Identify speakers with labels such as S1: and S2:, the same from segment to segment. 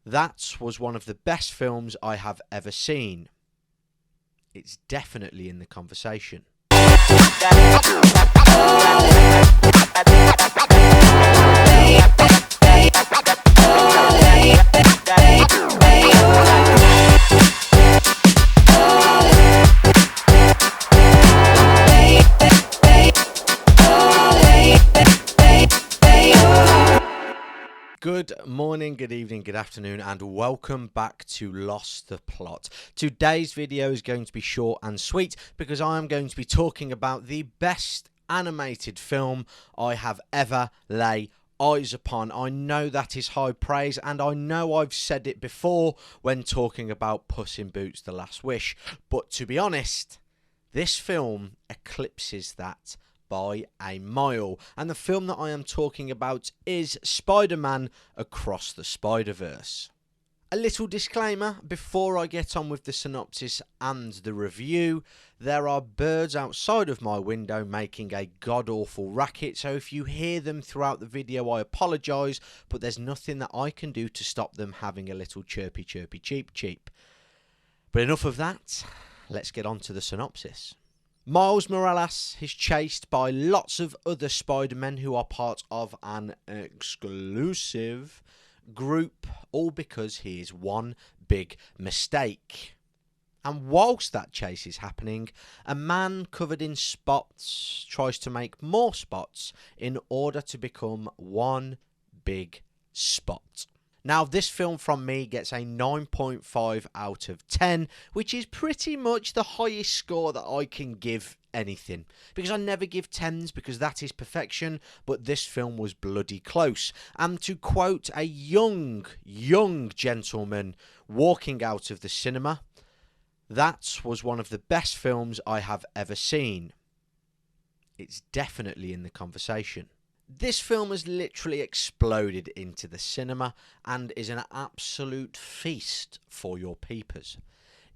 S1: That was one of the best films I have ever seen. It's definitely in the conversation. Good morning, good evening, good afternoon, and welcome back to Lost the Plot. Today's video is going to be short and sweet because I am going to be talking about the best animated film I have ever laid eyes upon. I know that is high praise, and I know I've said it before when talking about Puss in Boots: The Last Wish, but to be honest, this film eclipses that by a mile, and the film that I am talking about is Spider-Man Across the Spider-Verse. A little disclaimer before I get on with the synopsis and the review: there are birds outside of my window making a god-awful racket, so if you hear them throughout the video, I apologise, but there's nothing that I can do to stop them having a little chirpy chirpy cheep cheep. But enough of that, let's get on to the synopsis. Miles Morales is chased by lots of other Spider-Men who are part of an exclusive group, all because he is one big mistake. And whilst that chase is happening, a man covered in spots tries to make more spots in order to become one big spot. Now, this film from me gets a 9.5 out of 10, which is pretty much the highest score that I can give anything. Because I never give 10s because that is perfection, but this film was bloody close. And to quote a young gentleman walking out of the cinema, that was one of the best films I have ever seen. It's definitely in the conversation. This film has literally exploded into the cinema and is an absolute feast for your peepers.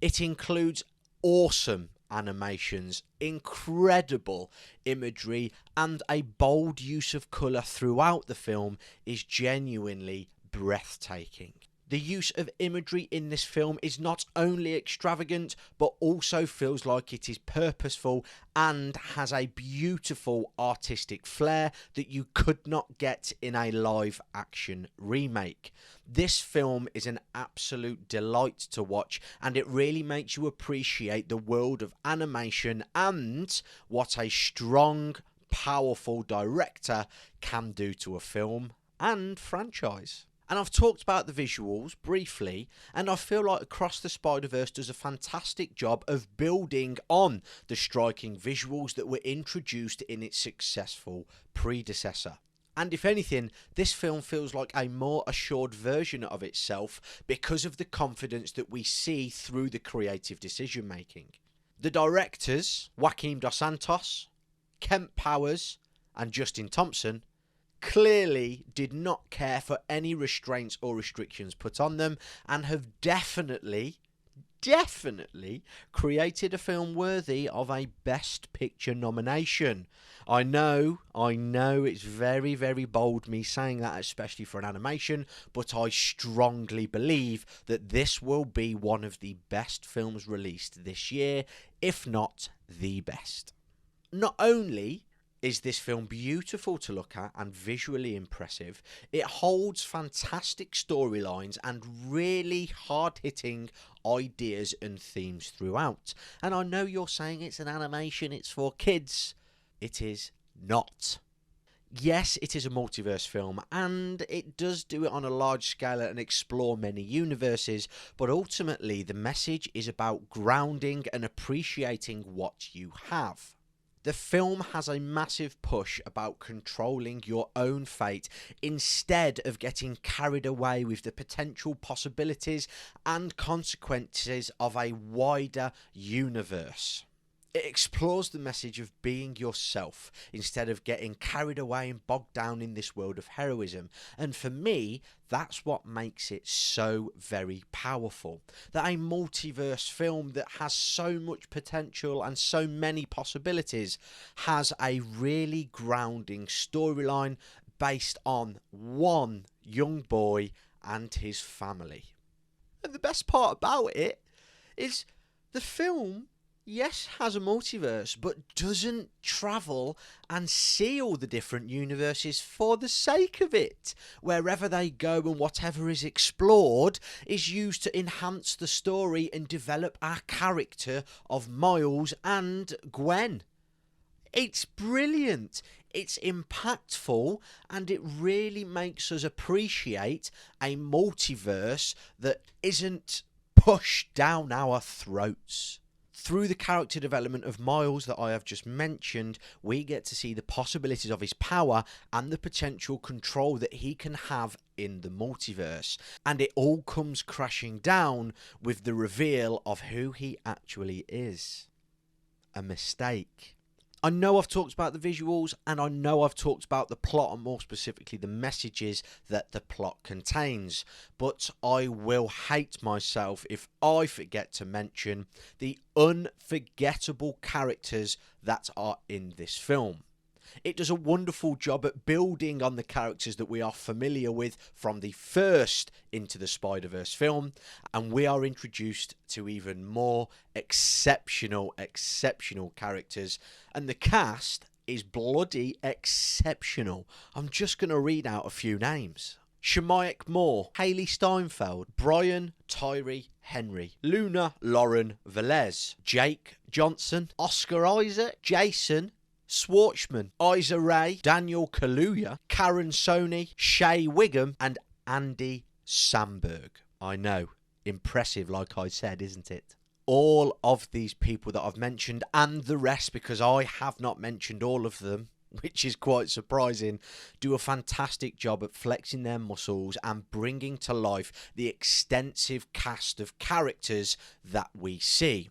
S1: It includes awesome animations, incredible imagery, and a bold use of colour throughout the film is genuinely breathtaking. The use of imagery in this film is not only extravagant, but also feels like it is purposeful and has a beautiful artistic flair that you could not get in a live action remake. This film is an absolute delight to watch, and it really makes you appreciate the world of animation and what a strong, powerful director can do to a film and franchise. And I've talked about the visuals briefly, and I feel like Across the Spider-Verse does a fantastic job of building on the striking visuals that were introduced in its successful predecessor. And if anything, this film feels like a more assured version of itself because of the confidence that we see through the creative decision making. The directors, Joaquim Dos Santos, Kemp Powers, and Justin Thompson, clearly did not care for any restraints or restrictions put on them and have definitely created a film worthy of a Best Picture nomination. I know it's very, very bold me saying that, especially for an animation, but I strongly believe that this will be one of the best films released this year, if not the best. Not only is this film beautiful to look at and visually impressive, it holds fantastic storylines and really hard-hitting ideas and themes throughout. And I know you're saying it's an animation, it's for kids. It is not. Yes, it is a multiverse film, and it does do it on a large scale and explore many universes, but ultimately the message is about grounding and appreciating what you have. The film has a massive push about controlling your own fate instead of getting carried away with the potential possibilities and consequences of a wider universe. It explores the message of being yourself instead of getting carried away and bogged down in this world of heroism. And for me, that's what makes it so very powerful. That a multiverse film that has so much potential and so many possibilities has a really grounding storyline based on one young boy and his family. And the best part about it is the film, yes, has a multiverse, but doesn't travel and see all the different universes for the sake of it. Wherever they go and whatever is explored is used to enhance the story and develop our character of Miles and Gwen. It's brilliant. It's impactful, and it really makes us appreciate a multiverse that isn't pushed down our throats. Through the character development of Miles that I have just mentioned, we get to see the possibilities of his power and the potential control that he can have in the multiverse. And it all comes crashing down with the reveal of who he actually is. A mistake. I know I've talked about the visuals, and I know I've talked about the plot, and more specifically the messages that the plot contains, but I will hate myself if I forget to mention the unforgettable characters that are in this film. It does a wonderful job at building on the characters that we are familiar with from the first Into the Spider-Verse film, and we are introduced to even more exceptional characters, and the cast is bloody exceptional. I'm just going to read out a few names. Shemaiah Moore, Haley Steinfeld, Brian Tyree Henry, Luna Lauren Velez, Jake Johnson, Oscar Isaac, Jason Schwartzman, Isa Ray, Daniel Kaluuya, Karen Sony, Shay Wiggum, and Andy Samberg. I know, impressive like I said, isn't it? All of these people that I've mentioned, and the rest, because I have not mentioned all of them, which is quite surprising, do a fantastic job at flexing their muscles and bringing to life the extensive cast of characters that we see.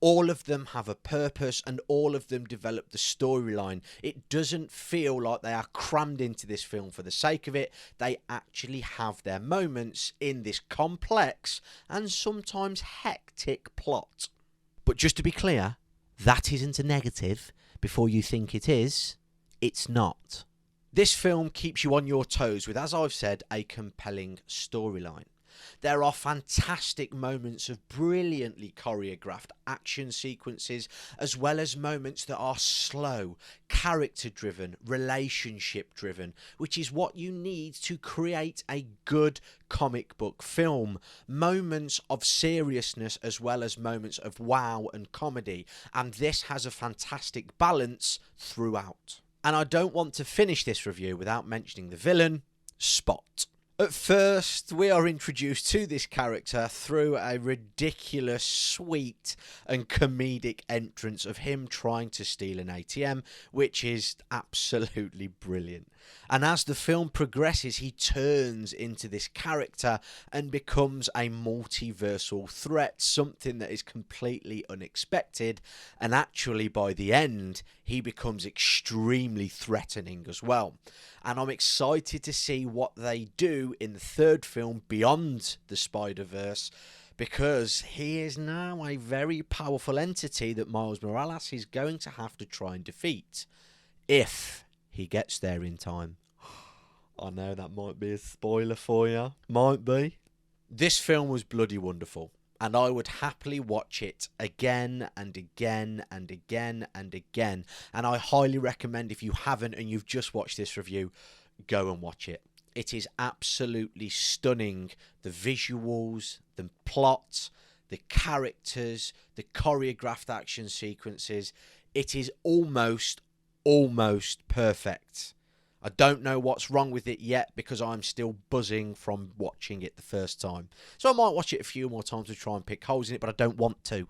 S1: All of them have a purpose, and all of them develop the storyline. It doesn't feel like they are crammed into this film for the sake of it. They actually have their moments in this complex and sometimes hectic plot. But just to be clear, that isn't a negative. Before you think it is, it's not. This film keeps you on your toes with, as I've said, a compelling storyline. There are fantastic moments of brilliantly choreographed action sequences, as well as moments that are slow, character-driven, relationship-driven, which is what you need to create a good comic book film. Moments of seriousness as well as moments of wow and comedy, and this has a fantastic balance throughout. And I don't want to finish this review without mentioning the villain, Spot. At first, we are introduced to this character through a ridiculous, sweet and comedic entrance of him trying to steal an ATM, which is absolutely brilliant. And as the film progresses, he turns into this character and becomes a multiversal threat, something that is completely unexpected. And actually, by the end, he becomes extremely threatening as well. And I'm excited to see what they do in the third film, Beyond the Spider-Verse, because he is now a very powerful entity that Miles Morales is going to have to try and defeat, if he gets there in time. I know that might be a spoiler for you. Might be. This film was bloody wonderful, and I would happily watch it again and again and again and again. And I highly recommend, if you haven't and you've just watched this review, go and watch it. It is absolutely stunning. The visuals, the plot, the characters, the choreographed action sequences. It is almost perfect. I don't know what's wrong with it yet, because I'm still buzzing from watching it the first time. So I might watch it a few more times to try and pick holes in it, but I don't want to.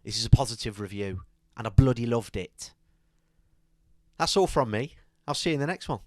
S1: This is a positive review, and I bloody loved it. That's all from me. I'll see you in the next one.